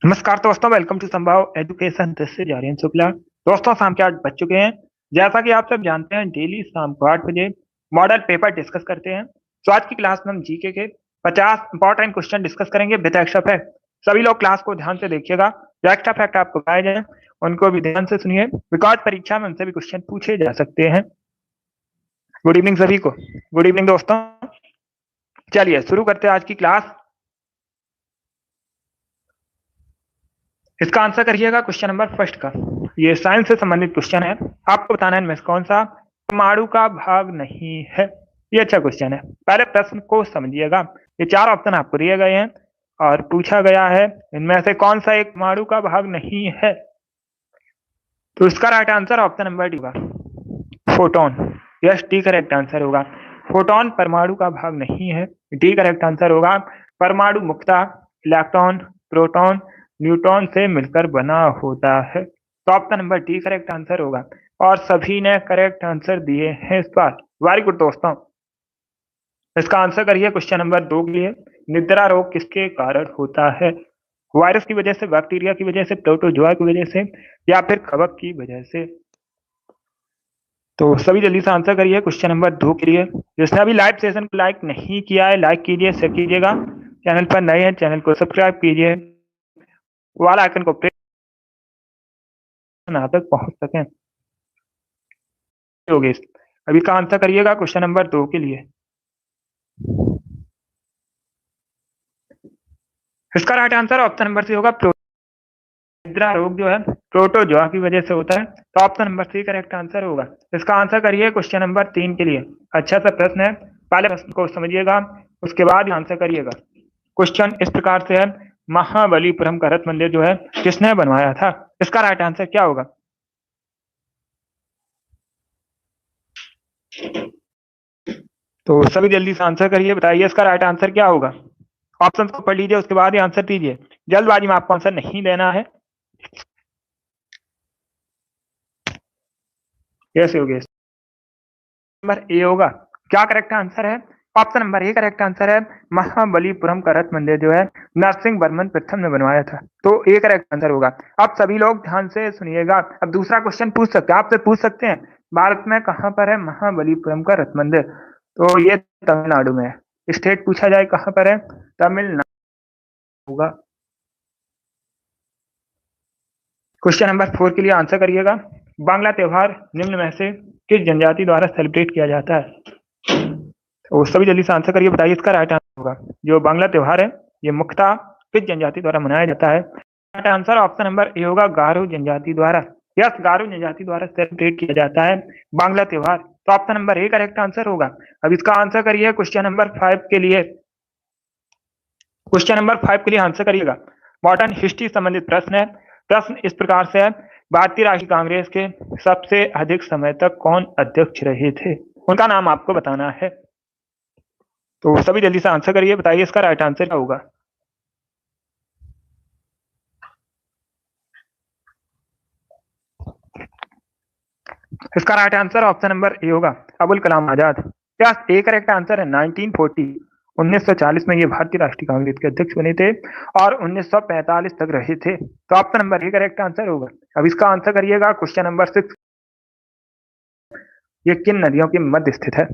नमस्कार दोस्तों, welcome to संभाव एजुकेशन। दिस से आर्यन शुक्ला। दोस्तों, शाम के 8 बज चुके हैं। जैसा कि आप सब जानते हैं, डेली शाम को 8 बजे मॉडल पेपर डिस्कस करते हैं। तो आज की क्लास में हम जीके के 50 इंपॉर्टेंट क्वेश्चन डिस्कस करेंगे विद एक्स्ट्रा फैक्ट। सभी लोग क्लास को ध्यान से देखिएगा। जो एक्स्ट्रा फैक्ट आपको बताए जाए उनको भी ध्यान से सुनिए, बिकॉज परीक्षा में उनसे भी क्वेश्चन पूछे जा सकते हैं। गुड इवनिंग सभी को। गुड इवनिंग दोस्तों। चलिए शुरू करते हैं आज की क्लास। इसका आंसर करिएगा क्वेश्चन नंबर फर्स्ट का। ये साइंस से संबंधित क्वेश्चन है। आपको बताना है इनमें से कौन सा परमाणु का भाग नहीं है। ये अच्छा क्वेश्चन है। पहले प्रश्न को समझिएगा। ये 4 ऑप्शन आपको दिए गए हैं और पूछा गया है इनमें से कौन सा एक परमाणु का भाग नहीं है। तो इसका right answer option number D होगा, photon. Yes, D correct answer होगा। फोटोन परमाणु का भाग नहीं है। डी करेक्ट आंसर होगा। परमाणु मुख्यतः इलेक्ट्रॉन, प्रोटॉन, न्यूट्रॉन से मिलकर बना होता है। तो option number D correct answer होगा। और सभी ने करेक्ट आंसर दिए हैं इस बार। वेरी गुड दोस्तों। इसका आंसर करिए क्वेश्चन नंबर 2 के लिए। निद्रा रोग किसके कारण होता है? वायरस की वजह से, बैक्टीरिया की वजह से, प्रोटोजोआ की वजह से, या फिर कवक की वजह से? तो सभी जल्दी से आंसर करिए क्वेश्चन नंबर 2 के लिए। जिसने अभी लाइव सेशन को लाइक नहीं किया है, लाइक कीजिए, शेयर कीजिएगा। चैनल पर नए हैं, चैनल को सब्सक्राइब कीजिए, वाला आइकन को प्रेस यहाँ तक पहुंच सकें। योगेश, अभी का आंसर करिएगा क्वेश्चन नंबर 2 के लिए। इसका right answer option number C होगा। निद्रा रोग जो है प्रोटोजोआ की वजह से होता है। तो option number C correct answer होगा। इसका आंसर करिए क्वेश्चन नंबर 3 के लिए। अच्छा सा प्रश्न है, पहले प्रश्न को समझिएगा, उसके बाद आंसर करिएगा। क्वेश्चन इस प्रकार से है, महाबलीपुरम का रथ मंदिर जो है किसने बनवाया था? इसका राइट आंसर क्या होगा? तो सभी जल्दी से आंसर करिए, बताइए इसका राइट आंसर क्या होगा। ऑप्शन को पढ़ लीजिए, उसके बाद ही आंसर दीजिए। जल्दबाजी में आपको आंसर नहीं देना है। कैसे होगा? नंबर ए होगा। क्या करेक्ट आंसर है? Option number A correct answer है। महाबलीपुरम का रथ मंदिर जो है नरसिंह वर्मन प्रथम ने बनवाया था। तो ए करेक्ट आंसर होगा। अब सभी लोग ध्यान से सुनिएगा। अब दूसरा क्वेश्चन पूछ सकते हैं, आपसे पूछ सकते हैं, भारत में कहां पर है महाबलीपुरम का रथ मंदिर? तो ये तमिलनाडु में है। स्टेट पूछा जाए कहां पर है? तमिलनाडु होगा। क्वेश्चन नंबर 4 के लिए आंसर करिएगा। बांग्ला त्योहार निम्न में से किस जनजाति द्वारा सेलिब्रेट किया जाता है? तो सभी जल्दी से आंसर करिए, बताइए इसका राइट आंसर होगा। जो बांग्ला त्योहार है ये मुख्यतः किस जनजाति द्वारा मनाया जाता है? राइट आंसर ऑप्शन नंबर ए होगा, गारो जनजाति द्वारा। यस, गारो जनजाति द्वारा सेलिब्रेट किया जाता है बांग्ला त्योहार। तो option number A correct answer होगा। अब इसका आंसर करिए क्वेश्चन नंबर 5 के लिए। क्वेश्चन नंबर 5 के लिए आंसर करिएगा। मॉडर्न हिस्ट्री संबंधित प्रश्न है। प्रश्न इस प्रकार से है, भारतीय राष्ट्रीय कांग्रेस के सबसे अधिक समय तक कौन अध्यक्ष रहे थे? उनका नाम आपको बताना है। तो सभी जल्दी से आंसर करिए, बताइए इसका राइट आंसर क्या होगा। इसका राइट आंसर ऑप्शन नंबर ए होगा, अबुल कलाम आजाद। क्या ए करेक्ट आंसर है। 1940 में ये भारतीय राष्ट्रीय कांग्रेस के अध्यक्ष बने थे और 1945 तक रहे थे। तो option number A correct answer होगा। अब इसका आंसर करिएगा क्वेश्चन नंबर 6। ये किन नदियों के मध्य स्थित है?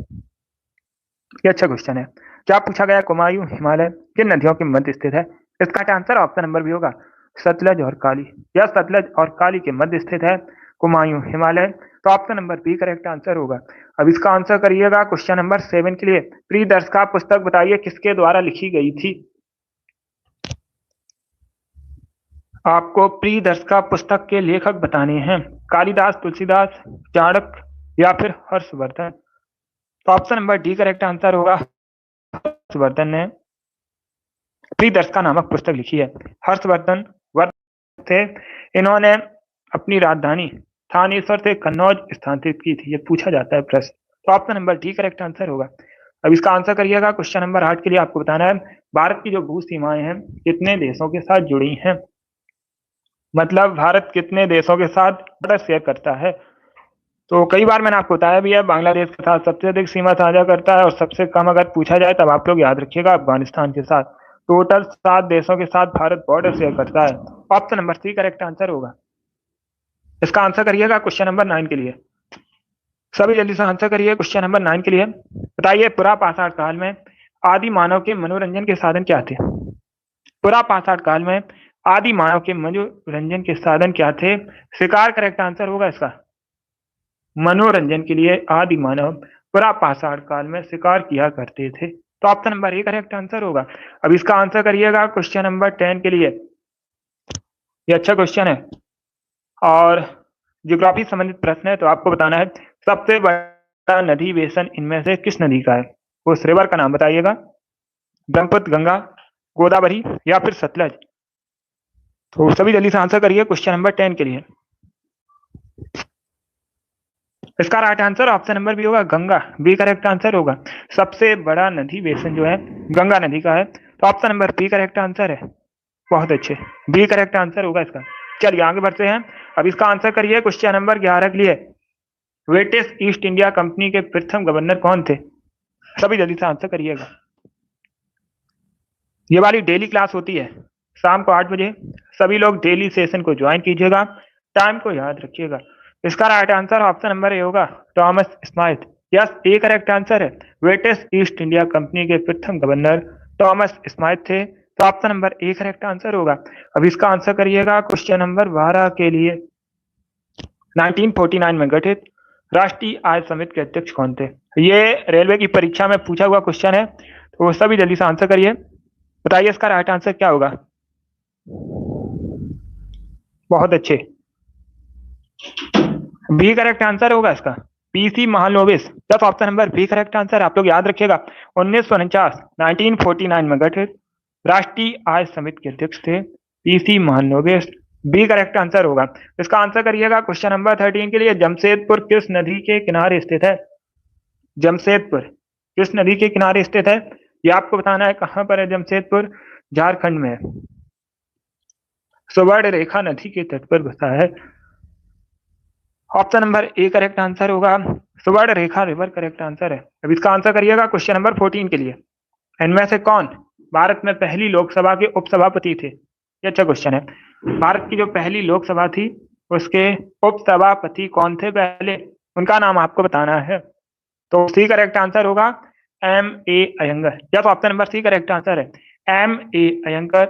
ये अच्छा क्वेश्चन है। क्या पूछा गया? कुमायूं हिमालय किन नदियों के मध्य स्थित है? इसका आंसर ऑप्शन नंबर बी होगा, सतलज और काली। यह सतलज और काली के मध्य स्थित है कुमायूं हिमालय। तो option number B correct answer होगा। अब इसका आंसर करिएगा क्वेश्चन नंबर 7 के लिए। प्रियदर्शिका पुस्तक बताइए किसके द्वारा लिखी गई थी? आपको प्रियदर्शिका पुस्तक के लेखक बताने हैं, कालिदास, तुलसीदास, चाणक्य या फिर हर्षवर्धन। तो option number D correct answer होगा, हर्षवर्धन ने प्रियदर्शिका नामक पुस्तक लिखी है। हर्षवर्धन थे, इन्होंने अपनी राजधानी थानेश्वर से कन्नौज स्थानांतरित की थी। ये पूछा जाता है प्रश्न। तो option number D correct answer होगा। अब इसका आंसर करिएगा। क्वेश्चन नंबर 8 के लिए आपको बताना है, भारत की जो भू सीमाएं हैं कितने देशों के साथ जुड़ी हैं? मतलब भारत कितने देशों के साथ बॉर्डर शेयर करता है? तो कई बार मैंने आपको बताया भी है, बांग्लादेश के साथ सबसे अधिक सीमा साझा करता है और सबसे कम अगर पूछा जाए तब आप लोग याद रखिएगा अफगानिस्तान के साथ। टोटल 7 देशों के साथ भारत बॉर्डर शेयर करता है। Option number C correct answer होगा। इसका आंसर करिएगा क्वेश्चन नंबर 9 के लिए। सभी जल्दी से आंसर करिए क्वेश्चन नंबर 9 के लिए। बताइए पुरापाषाण काल में आदि मानव के मनोरंजन के साधन क्या थे? पुरापाषाण काल में आदि मानव के मनोरंजन के साधन क्या थे? शिकार करेक्ट आंसर होगा इसका। मनोरंजन के लिए आदि मानव पुरापाषाण काल में शिकार किया करते थे, तो option number A correct answer होगा। अब इसका आंसर करिएगा क्वेश्चन नंबर 10 के लिए। ये अच्छा क्वेश्चन है और ज्योग्राफी संबंधित प्रश्न है, तो आपको बताना है सबसे बड़ा नदी बेसन इनमें से किस नदी का है? उस रिवर का नाम बताइएगा। ब्रह्मपुत्र, गंगा, गोदावरी या फिर सतलज। तो सभी जल्दी से आंसर करिए क्वेश्चन नंबर 10 के लिए। इसका right answer option number B होगा, गंगा। बी करेक्ट आंसर होगा। सबसे बड़ा नदी बेसन जो है गंगा नदी का है, तो option number B correct answer है। बहुत अच्छे, बी करेक्ट आंसर होगा इसका। चलिए आगे बढ़ते हैं। अब इसका आंसर करिए क्वेश्चन नंबर 11 के लिए। ब्रिटिश ईस्ट इंडिया कंपनी के प्रथम गवर्नर कौन थे? सभी जल्दी से आंसर करिएगा। ये वाली डेली क्लास होती है शाम को 8 बजे। सभी लोग डेली सेशन को ज्वाइन कीजिएगा, टाइम को याद रखिएगा। इसका राइट आंसर ऑप्शन नंबर ए होगा, थॉमस स्माइथ। यस, ए करेक्ट आंसर है। ब्रिटिश ईस्ट इंडिया कंपनी के प्रथम गवर्नर थॉमस स्माइथ थे, तो option number A correct answer होगा। अब इसका आंसर करिएगा क्वेश्चन नंबर 12 के लिए। 1949 में गठित राष्ट्रीय आय समिति के अध्यक्ष कौन थे? ये रेलवे की परीक्षा में पूछा हुआ क्वेश्चन है, तो सभी जल्दी से आंसर करिए। बताइए इसका राइट आंसर क्या होगा? बहुत अच्छे, बी करेक्ट आंसर होगा इसका। पीसी महालनोबिस। दस option number B correct answer. आप लोग याद रखिएगा 1949 में गठित राष्ट्रीय आय समिति के अध्यक्ष थे PC Mahalanobis. B correct answer होगा। इसका आंसर करिएगा क्वेश्चन नंबर 13 के लिए। जमशेदपुर किस नदी के किनारे स्थित है? जमशेदपुर किस नदी के किनारे स्थित है? ये आपको बताना है। कहां पर है जमशेदपुर? झारखंड में है। सुवर्ण रेखा नदी के तट पर बसा है। Option number A correct answer होगा। सुवर्ण रेखा रिवर करेक्ट आंसर है। अब इसका आंसर करिएगा क्वेश्चन नंबर 14 के लिए। इनमें से कौन भारत में पहली लोकसभा के उपसभापति थे? ये अच्छा क्वेश्चन है। भारत की जो पहली लोकसभा थी उसके उपसभापति कौन थे पहले? उनका नाम आपको बताना है। तो सी करेक्ट आंसर होगा M A Ayyangar. Yes, option number C correct answer है। एम ए अयंगर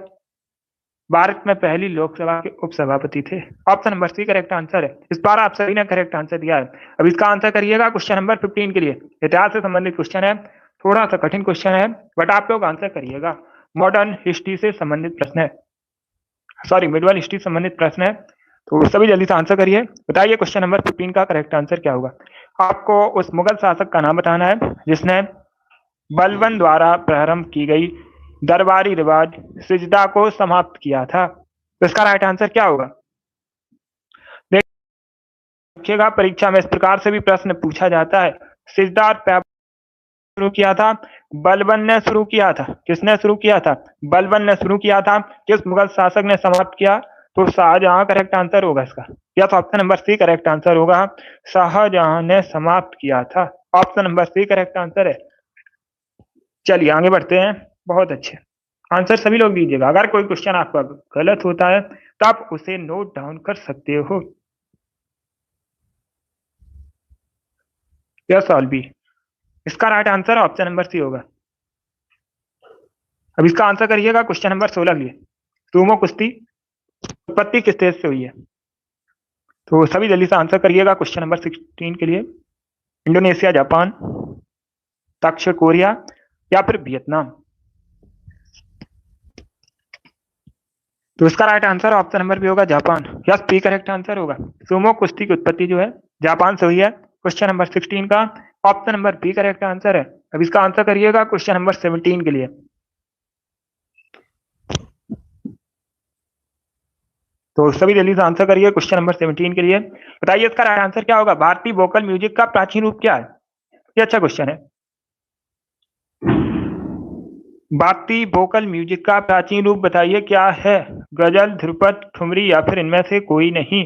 भारत में पहली लोकसभा के उपसभापति थे। Option number C correct answer है। इस बार आप सभी ने करेक्ट आंसर दिया है। अब इसका आंसर करिएगा क्वेश्चन नंबर 15 के लिए। इतिहास से संबंधित क्वेश्चन है, थोड़ा सा कठिन क्वेश्चन है, बट आप लोग आंसर करिएगा। मॉडर्न हिस्ट्री से संबंधित प्रश्न है, सॉरी मिडवल हिस्ट्री संबंधित प्रश्न है, तो सभी जल्दी से आंसर करिए। बताइए क्वेश्चन नंबर 15 का करेक्ट आंसर क्या होगा? आपको उस मुगल शासक का नाम बताना है जिसने बलबन द्वारा प्रारंभ की गई दरबारी रिवाज सिजदा को समाप्त किया था। तो इसका राइट आंसर क्या होगा? देखिएगा परीक्षा में इस प्रकार से भी प्रश्न पूछा जाता है। सिजदा शुरू किया था, बलबन ने शुरू किया था। किसने शुरू किया था? बलबन ने शुरू किया था। किस मुगल शासक ने समाप्त किया? तो शाहजहां करेक्ट आंसर होगा इसका। या तो option number C correct answer होगा। शाहजहां ने समाप्त किया था। Option number C correct answer है। चलिए आगे बढ़ते हैं। बहुत अच्छे आंसर सभी लोग दीजिएगा। अगर कोई क्वेश्चन आपका गलत होता है तो आप उसे नोट डाउन कर सकते हो। Yes all B. इसका right answer option number C होगा। अब इसका आंसर करिएगा क्वेश्चन नंबर 16 के लिए। सूमो कुश्ती उत्पत्ति किस देश से हुई है? तो सभी जल्दी से आंसर करिएगा क्वेश्चन नंबर 16 के लिए। इंडोनेशिया, जापान, दक्षिण कोरिया या फिर वियतनाम। तो इसका राइट आंसर ऑप्शन नंबर भी होगा Japan. Yes, P correct answer होगा। सूमो कुश्ती की उत्पत्ति जो है जापान से हुई है। क्वेश्चन नंबर 16 का option number B correct answer है। अब इसका आंसर करिएगा क्वेश्चन नंबर 17 के लिए। तो सभी जल्दी से आंसर करिए क्वेश्चन नंबर 17 के लिए। बताइए इसका राइट आंसर क्या होगा? भारतीय वोकल म्यूजिक का प्राचीन रूप क्या है? ये अच्छा क्वेश्चन है। भारतीय वोकल म्यूजिक का प्राचीन रूप बताइए क्या है? गजल, ध्रुपद, ठुमरी या फिर इनमें से कोई नहीं।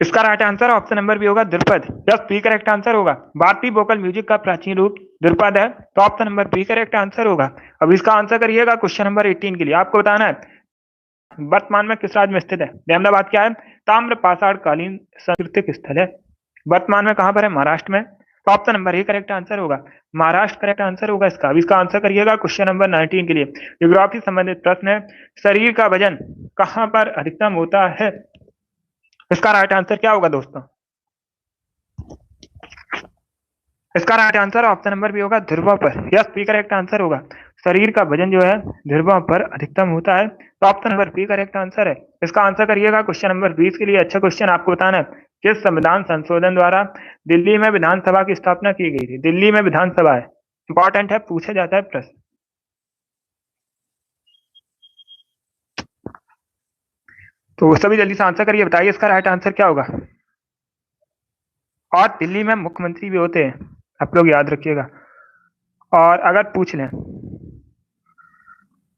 इसका right answer option number B होगा Dhrupad. Yes, B correct answer होगा। भारतीय वोकल म्यूजिक का प्राचीन रूप ध्रुपद है, तो option number B correct answer होगा। अब इसका आंसर करिएगा क्वेश्चन नंबर 18 के लिए। आपको बताना है वर्तमान में किस राज्य में स्थित है। अहमदाबाद क्या है? ताम्र पाषाण कालीन सांस्कृतिक स्थल है। वर्तमान में कहां पर है? महाराष्ट्र में। तो option number A correct answer होगा। महाराष्ट्र करेक्ट आंसर होगा इसका। अब इसका आंसर करिएगा क्वेश्चन नंबर 19 के लिए। ज्योग्राफी संबंधित प्रश्न है। शरीर का वजन कहां पर अधिकतम होता है? इसका राइट आंसर क्या होगा दोस्तों? इसका right answer option number B होगा ध्रुवों पर। यस, बी करेक्ट आंसर होगा। शरीर का वजन जो है ध्रुवों पर अधिकतम होता है, तो option number B correct answer है। इसका आंसर करिएगा क्वेश्चन नंबर 20 के लिए। अच्छा क्वेश्चन आपको बताना है किस संविधान संशोधन द्वारा दिल्ली में विधानसभा की स्थापना की गई थी। दिल्ली में विधानसभा है, इंपॉर्टेंट है, पूछा जाता है प्रश्न। तो सभी जल्दी से आंसर करिए, बताइए इसका राइट आंसर क्या होगा। और दिल्ली में मुख्यमंत्री भी होते हैं, आप लोग याद रखिएगा। और अगर पूछ लें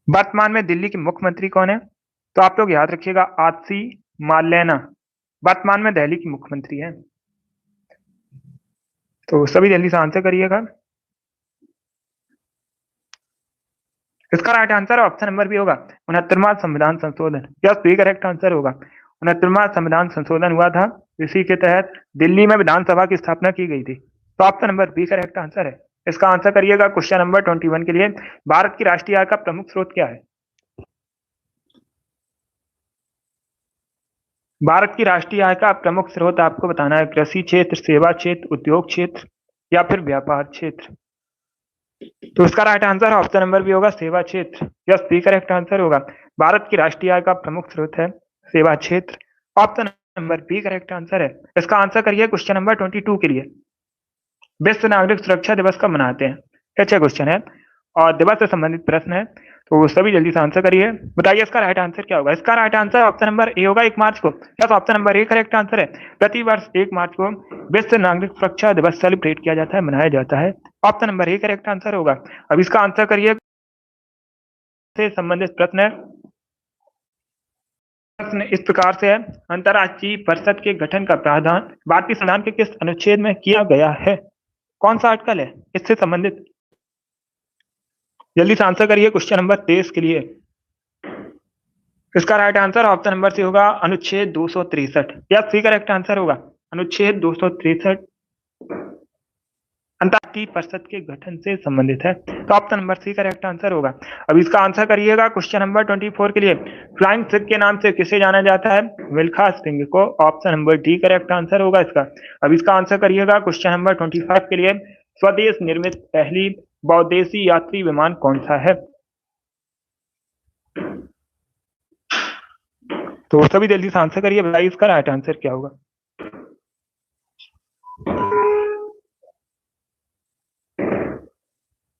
वर्तमान में दिल्ली के मुख्यमंत्री कौन है, तो आप लोग याद रखिएगा आतिशी मार्लेना वर्तमान में दिल्ली की मुख्यमंत्री है। तो सभी जल्दी से आंसर करिएगा। इसका राइट आंसर ऑप्शन नंबर भी होगा 69वां संविधान संशोधन। यस, भी करेक्ट आंसर होगा। 69वां संविधान संशोधन हुआ था, इसी के तहत दिल्ली में विधानसभा की स्थापना की गई थी, तो option number B correct answer है। इसका आंसर करिएगा क्वेश्चन नंबर 21 के लिए। भारत की राष्ट्रीय आय का प्रमुख स्रोत क्या है? भारत की राष्ट्रीय आय का प्रमुख स्रोत आपको बताना है कृषि क्षेत्र, सेवा क्षेत्र, उद्योग क्षेत्र या फिर व्यापार क्षेत्र। तो इसका राइट आंसर ऑप्शन नंबर भी होगा सेवा क्षेत्र। यस, बी करेक्ट आंसर होगा। भारत की राष्ट्रीय आय का प्रमुख स्रोत है सेवा क्षेत्र, option number B correct answer है। इसका आंसर करिए क्वेश्चन नंबर 22 के लिए। विश्व नागरिक सुरक्षा दिवस कब मनाते हैं? अच्छा क्वेश्चन है और दिवस से संबंधित प्रश्न है, तो सभी जल्दी से आंसर करिए, बताइए इसका राइट आंसर क्या होगा। इसका राइट आंसर ऑप्शन नंबर ए होगा 1 मार्च को। Yes, option number A correct answer है। प्रतिवर्ष 1 मार्च को विश्व नागरिक सुरक्षा दिवस सेलिब्रेट किया जाता है, मनाया जाता है, option number A correct answer होगा। अब इसका आंसर करिए से संबंधित प्रश्न है। प्रश्न इस प्रकार से है, अंतरराष्ट्रीय परिषद के गठन का प्रावधान भारतीय संविधान के किस अनुच्छेद में किया गया है? कौन सा आर्टिकल है इससे संबंधित? जल्दी से आंसर करिए क्वेश्चन नंबर 23 के लिए। इसका right answer option number C होगा अनुच्छेद 263। यह सी करेक्ट आंसर होगा। अनुच्छेद 263 अंतर्राष्ट्रीय परिषद के गठन से संबंधित है, तो option number C correct answer होगा। अब इसका आंसर करिएगा क्वेश्चन नंबर 24 के लिए। फ्लाइंग सिख के नाम से किसे जाना जाता है? मिल्खा सिंह को, option number D correct answer होगा इसका। अब इसका आंसर करिएगा क्वेश्चन नंबर 25 के लिए। स्वदेश निर्मित पहली बहुउद्देशीय यात्री विमान कौन सा है? तो सभी जल्दी से आंसर करिए, बताइए इसका राइट आंसर क्या होगा।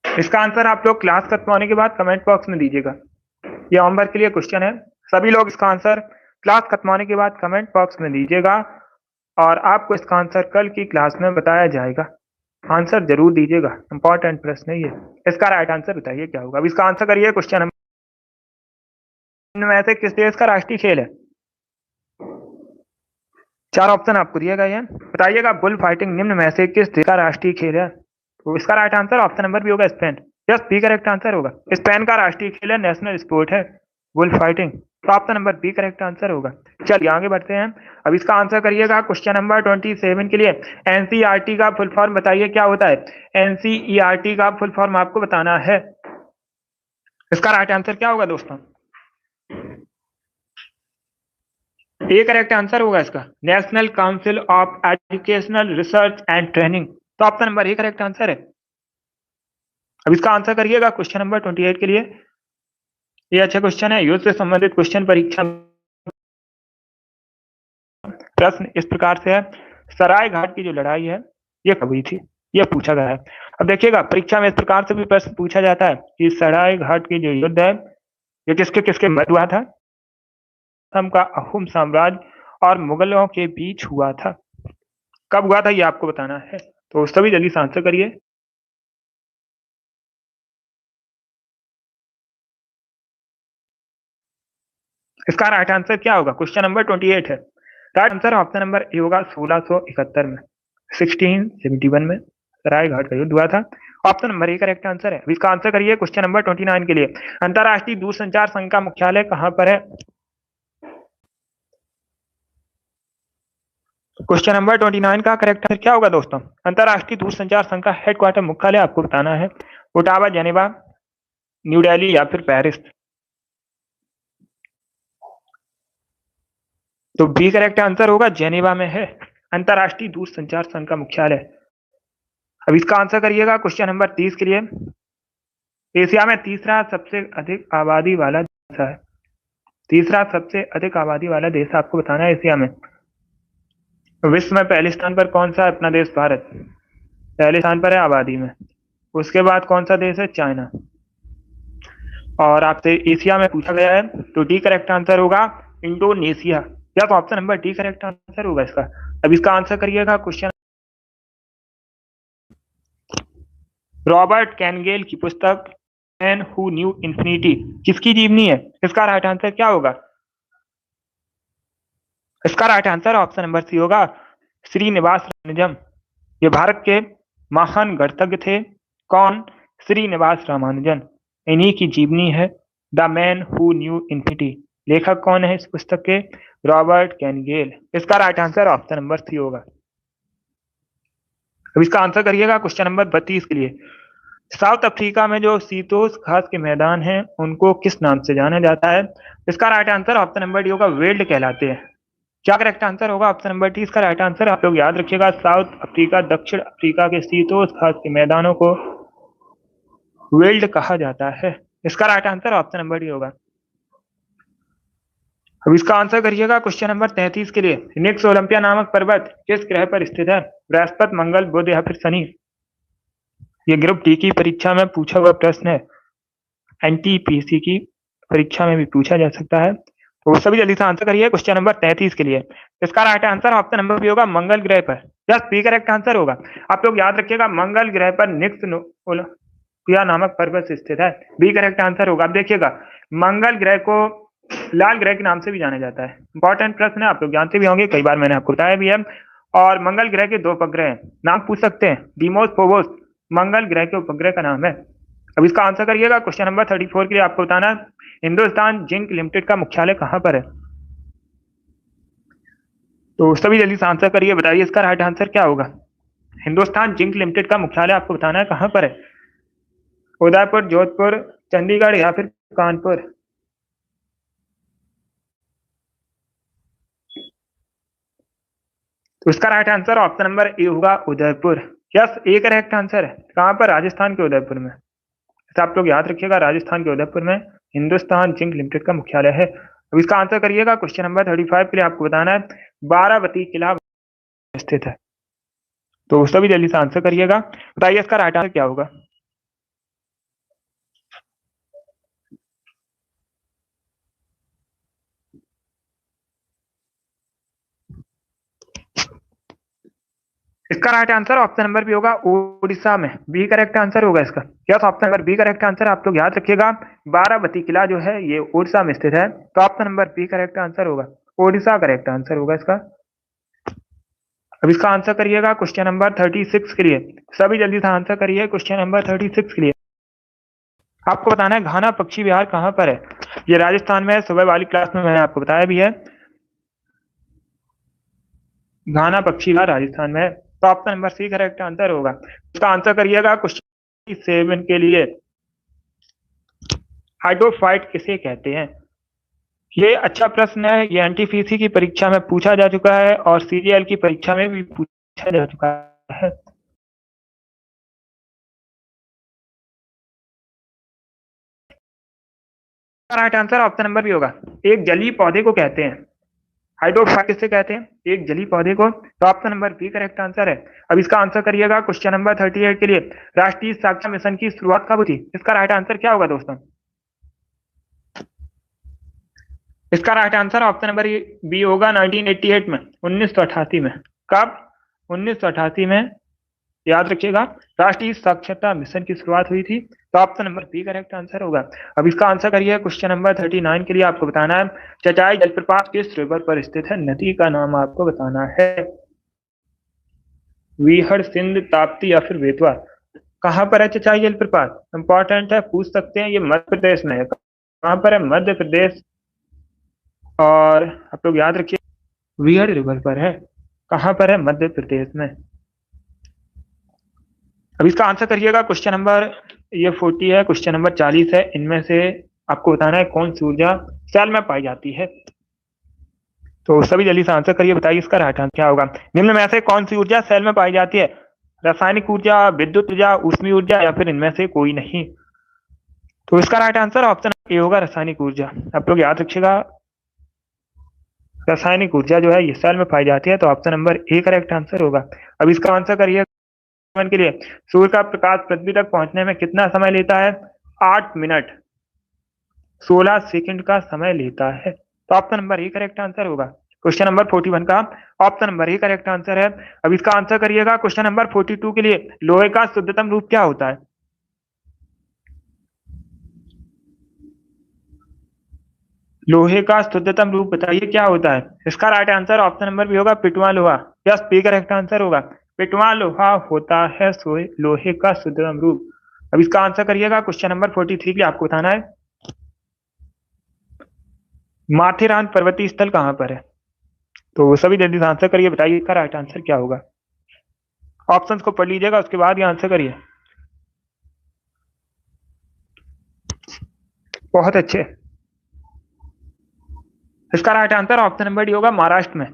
इसका आंसर आप लोग क्लास खत्म होने के बाद कमेंट बॉक्स में दीजिएगा। ये होमवर्क के लिए क्वेश्चन है, सभी लोग इसका आंसर क्लास खत्म होने के बाद कमेंट बॉक्स में दीजिएगा और आपको इसका आंसर कल की क्लास में बताया जाएगा। आंसर जरूर दीजिएगा, इंपॉर्टेंट प्रश्न है ये। इसका राइट आंसर बताइए क्या होगा। अब इसका आंसर करिए क्वेश्चन में से किस देश का राष्ट्रीय खेल है? 4 ऑप्शन आपको दिया गया है, बताइएगा बुल फाइटिंग निम्न में से किस देश का राष्ट्रीय खेल है? तो इसका राइट आंसर ऑप्शन नंबर भी होगा Spain. Yes, B correct answer होगा। स्पेन का राष्ट्रीय खेल है, नेशनल स्पोर्ट है बुल फाइटिंग, तो option number B correct answer होगा। चलिए आगे बढ़ते हैं। अब इसका आंसर करिएगा क्वेश्चन नंबर 27 के लिए। एनसीईआरटी का फुल फॉर्म बताइए क्या होता है? एनसीईआरटी का फुल फॉर्म आपको बताना है। इसका राइट आंसर क्या होगा दोस्तों? ए करेक्ट आंसर होगा इसका, national council of educational research and training, तो option number A correct answer है। अब इसका आंसर करिएगा क्वेश्चन नंबर 28 के लिए। ये अच्छा क्वेश्चन है, युद्ध से संबंधित क्वेश्चन परीक्षा प्रश्न इस प्रकार से है। सराय घाट की जो लड़ाई है ये कब हुई थी, यह पूछा गया है। अब देखिएगा परीक्षा में इस प्रकार से भी प्रश्न पूछा जाता है कि सराय घाट की जो युद्ध है ये किसके किसके मध्य हुआ था? का अहोम साम्राज्य और मुगलों के बीच हुआ था। कब हुआ था ये आपको बताना है, तो सभी जल्दी से आंसर करिए। इसका राइट आंसर क्या होगा? क्वेश्चन नंबर 28 है। राइट आंसर ऑप्शन नंबर ए होगा 1671 में, 1671 में सरायघाट का युद्ध हुआ था। Option number A correct answer है। इसका आंसर करिए क्वेश्चन नंबर 29 के लिए। अंतरराष्ट्रीय दूरसंचार संघ का मुख्यालय कहां पर है? क्वेश्चन नंबर 29 का करेक्ट आंसर क्या होगा दोस्तों? अंतरराष्ट्रीय दूरसंचार संघ का हेडक्वार्टर मुख्यालय आपको बताना है। ओटावा, जेनेवा, न्यू दिल्ली या फिर पेरिस। तो बी करेक्ट आंसर होगा, जेनेवा में है अंतरराष्ट्रीय दूरसंचार संघ का मुख्यालय। अब इसका आंसर करिएगा क्वेश्चन नंबर 30 के लिए। एशिया में तीसरा सबसे अधिक आबादी वाला देश है। तीसरा सबसे अधिक आबादी वाला देश आपको बताना है एशिया में। विश्व में पहले स्थान पर कौन सा है? अपना देश भारत पहले स्थान पर है आबादी में। उसके बाद कौन सा देश है? चाइना। और आपसे एशिया में पूछा गया है तो डी करेक्ट आंसर होगा इंडोनेशिया। या तो option number D correct answer होगा इसका। अब इसका आंसर करिएगा क्वेश्चन। रॉबर्ट कैनगेल की पुस्तक मैन हु न्यू इन्फिनिटी किसकी जीवनी है? इसका राइट आंसर क्या होगा? इसका right answer option number C होगा, श्रीनिवास रामानुजम। ये भारत के महान गणितज्ञ थे। कौन? श्रीनिवास रामानुजन। इन्हीं की जीवनी है the man who knew infinity. लेखक कौन है इस पुस्तक के? Robert Kanigel. इसका right answer option number C होगा। अब इसका आंसर करिएगा क्वेश्चन नंबर 32 के लिए। साउथ अफ्रीका में जो शीतोष्ण घास के मैदान हैं उनको किस नाम से जाना जाता है? इसका right answer option number D होगा, वेल्ड कहलाते हैं। क्या करेक्ट आंसर होगा? ऑप्शन नंबर डी इसका राइट आंसर। आप लोग याद रखिएगा, साउथ अफ्रीका, दक्षिण अफ्रीका के शीतोष्ण घास के मैदानों को वेल्ड कहा जाता है। इसका right answer option number D होगा। अब इसका आंसर करिएगा क्वेश्चन नंबर 33 के लिए। निक्स ओलंपिया नामक पर्वत किस ग्रह पर स्थित है? बृहस्पति, मंगल, बुध या फिर शनि? ये ग्रुप डी की परीक्षा में पूछा हुआ प्रश्न है। एनटीपीसी की परीक्षा में भी पूछा जा सकता है। तो सभी जल्दी से आंसर करिए क्वेश्चन नंबर 33 के लिए। इसका right answer option number B होगा, मंगल ग्रह पर। जस्ट बी करेक्ट आंसर होगा। आप लोग याद रखिएगा, मंगल ग्रह पर निक्स ओलंपिया नामक पर्वत स्थित है। बी करेक्ट आंसर होगा। अब देखिएगा, मंगल ग्रह को लाल ग्रह के नाम से भी जाना जाता है। इंपॉर्टेंट प्रश्न है, आप लोग जानते भी होंगे, कई बार मैंने आपको बताया भी है। और मंगल ग्रह के 2 उपग्रह हैं, नाम पूछ सकते हैं। डीमोस, फोबोस मंगल ग्रह के उपग्रह का नाम है। अब इसका आंसर करिएगा क्वेश्चन नंबर 34 के लिए। आपको बताना है हिंदुस्तान जिंक लिमिटेड का मुख्यालय कहां पर है? तो सभी जल्दी से आंसर करिए, बताइए इसका राइट आंसर क्या होगा। हिंदुस्तान जिंक लिमिटेड का मुख्यालय आपको बताना है कहां पर है। उदयपुर, जोधपुर, चंडीगढ़ या फिर कानपुर? तो इसका राइट आंसर ऑप्शन नंबर ए होगा, उदयपुर। यस, ए करेक्ट आंसर है। कहां पर? राजस्थान के उदयपुर में। तो आप लोग याद रखिएगा, राजस्थान के उदयपुर में हिंदुस्तान जिंक लिमिटेड का मुख्यालय है। अब इसका आंसर करिएगा क्वेश्चन नंबर 35 के लिए। आपको बताना है बारावती किला स्थित है। तो सभी जल्दी से आंसर करिएगा, बताइए इसका राइट आंसर क्या होगा। इसका right answer option number B होगा, उड़ीसा में। बी करेक्ट आंसर होगा इसका। Yes, option number B correct answer. आप लोग याद रखिएगा, बारावती किला जो है ये उड़ीसा में स्थित है। तो option number B correct answer होगा, उड़ीसा करेक्ट आंसर होगा इसका। अब इसका आंसर करिएगा क्वेश्चन नंबर 36 के लिए। सभी जल्दी से आंसर करिए क्वेश्चन नंबर 36 के लिए। आपको बताना है घाना पक्षी विहार कहां पर है। ये राजस्थान में है। सुबह वाली क्लास में मैंने आपको बताया भी है, घाना पक्षी विहार राजस्थान में है। तो option number C correct answer होगा। इसका आंसर करिएगा क्वेश्चन 7 के लिए। हाइड्रोफाइट किसे कहते हैं? ये अच्छा प्रश्न है। ये एनटीपीसी की परीक्षा में पूछा जा चुका है और सीजीएल की परीक्षा में भी पूछा जा चुका है। राइट आंसर ऑप्शन नंबर भी होगा, एक जलीय पौधे को कहते हैं। हाइड्रोफाइट किसे कहते हैं? एक जलीय पौधे को। तो option number B correct answer है। अब इसका आंसर करिएगा क्वेश्चन नंबर 38 के लिए। राष्ट्रीय साक्षरता मिशन की शुरुआत कब हुई थी? इसका राइट आंसर क्या होगा दोस्तों? इसका right answer option number B होगा, 1988 में, 1988 में। कब? 1988 में। याद रखिएगा, राष्ट्रीय साक्षरता मिशन की शुरुआत हुई थी तो option number B correct answer होगा। अब इसका आंसर करिए। क्वेश्चन नंबर 39 के लिए आपको बताना है चचाई जलप्रपात किस रिवर पर स्थित है, नदी का नाम आपको बताना है। वीहड़, सिंध, ताप्ती या फिर बेतवा। कहाँ पर है चचाई जलप्रपात? इंपॉर्टेंट है, पूछ सकते हैं। ये मध्य प्रदेश में है। कहाँ पर है? मध्य प्रदेश। और आप लोग याद रखिए वीहड़ रिवर पर है। कहाँ पर है? मध्य प्रदेश में। अब इसका आंसर करिएगा। क्वेश्चन नंबर ये 40 है, क्वेश्चन नंबर 40 है। इनमें से आपको बताना है कौन सी ऊर्जा सेल में पाई जाती है। तो सभी जल्दी से आंसर करिए, बताइए इसका राइट आंसर क्या होगा। निम्न में से कौन सी ऊर्जा सेल में पाई जाती है? रासायनिक ऊर्जा, विद्युत ऊर्जा, ऊष्मीय ऊर्जा या फिर इनमें से कोई नहीं। तो इसका राइट आंसर ऑप्शन ए होगा, रासायनिक ऊर्जा। आप लोग याद रखिएगा रासायनिक ऊर्जा जो है ये सेल में पाई जाती है। तो option number A correct answer होगा। अब इसका आंसर करिए के लिए। सूर्य का प्रकाश पृथ्वी तक पहुंचने में कितना समय लेता है? 8 मिनट 16 सेकंड का समय लेता है। तो option number A correct answer होगा। क्वेश्चन नंबर 41 का option number A correct answer है। अब इसका आंसर करिएगा। क्वेश्चन नंबर 42 के लिए लोहे का शुद्धतम रूप क्या होता है? लोहे का शुद्धतम रूप बताइए क्या होता है। इसका राइट आंसर ऑप्शन नंबर भी होगा, पिटवा लोहा। यस, बी करेक्ट आंसर होगा। पिटवा लोहा होता है लोहे का शुद्धतम रूप। अब इसका आंसर करिएगा। क्वेश्चन नंबर 43 के लिए आपको बताना है माथेरान पर्वतीय स्थल कहाँ पर है। तो सभी जल्दी से आंसर करिए, बताइए इसका राइट आंसर क्या होगा। ऑप्शंस को पढ़ लीजिएगा, उसके बाद ये आंसर करिए। बहुत अच्छे। इसका right answer option number D होगा, महाराष्ट्र में।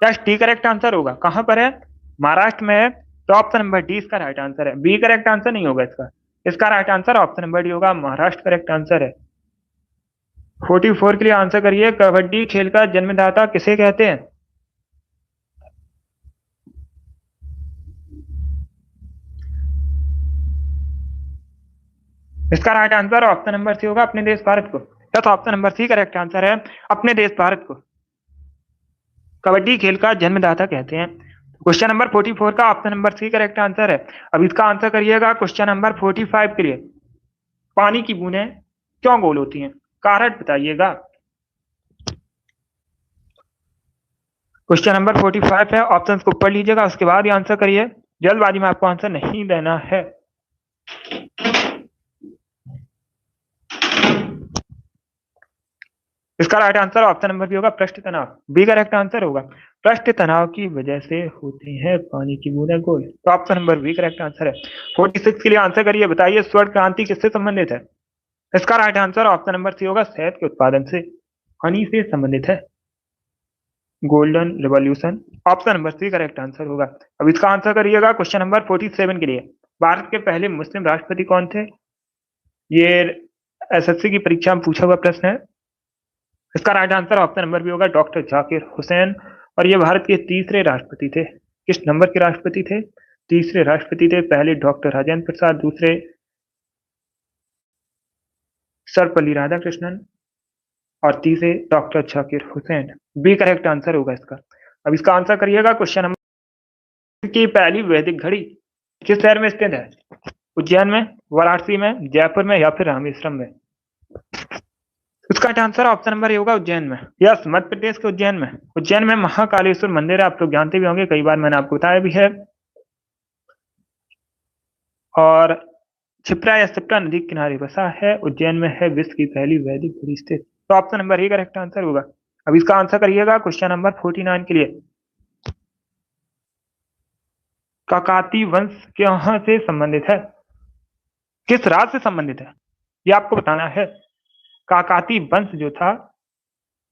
यस, डी करेक्ट आंसर होगा। कहां पर है? महाराष्ट्र में है। तो ऑप्शन नंबर डी इसका राइट आंसर है। बी करेक्ट आंसर नहीं होगा इसका। इसका right answer option number D होगा, महाराष्ट्र करेक्ट आंसर है। 44 के लिए आंसर करिए। कबड्डी खेल का जन्मदाता किसे कहते हैं? इसका right answer option number C होगा, अपने देश भारत को। तो option number C correct answer है, अपने देश भारत को कबड्डी खेल का जन्मदाता कहते हैं। क्वेश्चन नंबर 44 का option number C correct answer है। अब इसका आंसर करिएगा। क्वेश्चन नंबर 45 के लिए पानी की बूंदें क्यों गोल होती हैं? कारण बताइएगा। क्वेश्चन नंबर 45 है, ऑप्शंस को पढ़ लीजिएगा, उसके बाद ही आंसर करिए। जल्दबाजी में आपको आंसर नहीं देना है। इसका right answer option number B होगा, पृष्ठ तनाव। बी करेक्ट आंसर होगा। पृष्ठ तनाव की वजह से होती है पानी की बूंदें गोल। तो option number B correct answer है। 46 के लिए आंसर करिए, बताइए स्वर्ण क्रांति किससे संबंधित है? इसका right answer option number C होगा, शहद के उत्पादन से, हनी से संबंधित है। Golden revolution. Option number C correct answer होगा। अब इसका आंसर करिएगा। क्वेश्चन नंबर 47 के लिए भारत के पहले मुस्लिम राष्ट्रपति कौन थे? ये एसएससी की परीक्षा में पूछा हुआ प्रश्न है। इसका राइट आंसर ऑप्शन नंबर भी होगा, डॉक्टर जाकिर हुसैन। और ये भारत के तीसरे राष्ट्रपति थे। किस नंबर के राष्ट्रपति थे? तीसरे राष्ट्रपति थे। पहले डॉक्टर राजेंद्र प्रसाद, दूसरे सर्वपल्ली राधाकृष्णन और तीसरे doctor Zakir Hussain. B correct answer होगा इसका। अब इसका आंसर करिएगा। क्वेश्चन नंबर की पहली वैदिक घड़ी किस शहर में स्थित है? उज्जैन में, वाराणसी में, जयपुर में या फिर रामेश्वरम में। इसका आंसर ऑप्शन नंबर ए होगा, उज्जैन में। यस, मध्य प्रदेश के उज्जैन में। उज्जैन में महाकालेश्वर मंदिर है, आप लोग जानते भी होंगे, कई बार मैंने आपको बताया भी है। और क्षिप्रा या क्षिप्रा नदी के किनारे बसा है। उज्जैन में है विश्व की पहली वैदिक घड़ी स्थित। तो option number A correct answer होगा। अब इसका आंसर करिएगा। क्वेश्चन नंबर 49 के लिए काकाती वंश कहां से संबंधित है? किस राज्य से संबंधित है, ये आपको बताना है। काकाती वंश जो था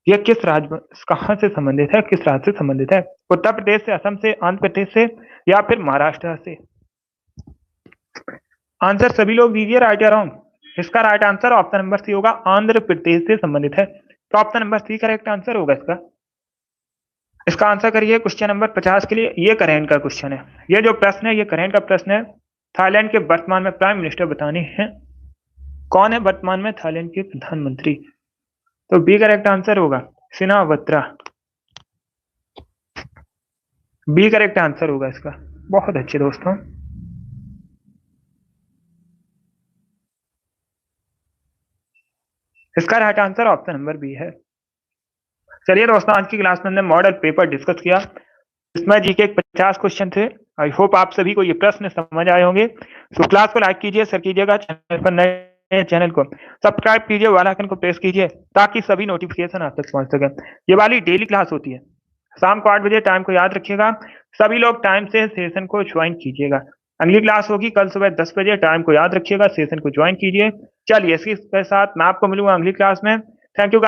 यह किस राज्य, कहां से संबंधित है, किस राज्य से संबंधित है? उत्तर प्रदेश से, असम से, आंध्र प्रदेश से या फिर महाराष्ट्र से। आंसर सभी लोग दीजिए, राइट या रॉन्ग। इसका right answer option number C होगा, आंध्र प्रदेश से संबंधित है। तो option number C correct answer होगा इसका। इसका आंसर करिए। क्वेश्चन नंबर 50 के लिए ये करेंट का क्वेश्चन है। ये जो प्रश्न है ये करेंट का प्रश्न है। थाईलैंड के वर्तमान में प्राइम मिनिस्टर बताने हैं। कौन है वर्तमान में थाईलैंड के प्रधानमंत्री? तो बी करेक्ट आंसर होगा, सिनावत्रा। बी करेक्ट आंसर होगा इसका। बहुत अच्छे दोस्तों। इसका right answer option number B है। चलिए दोस्तों, आज की क्लास में हमने मॉडल पेपर डिस्कस किया। इसमें जीके 50 क्वेश्चन थे। आई होप आप सभी को ये प्रश्न समझ आए होंगे। तो क्लास को लाइक कीजिए, शेयर कीजिएगा, चैनल पर नए चैनल को सब्सक्राइब कीजिए, वाला आइकन को प्रेस कीजिए ताकि सभी नोटिफिकेशन आप तक पहुंच सके। ये वाली डेली क्लास होती है शाम को 8 बजे। टाइम को याद रखिएगा, सभी लोग टाइम से सेशन को ज्वाइन कीजिएगा। अगली क्लास होगी कल सुबह 10 बजे। टाइम को याद रखिएगा, सेशन को ज्वाइन कीजिए। चलिए, इसी के साथ मैं आपको मिलूंगा अगली क्लास में। Thank you.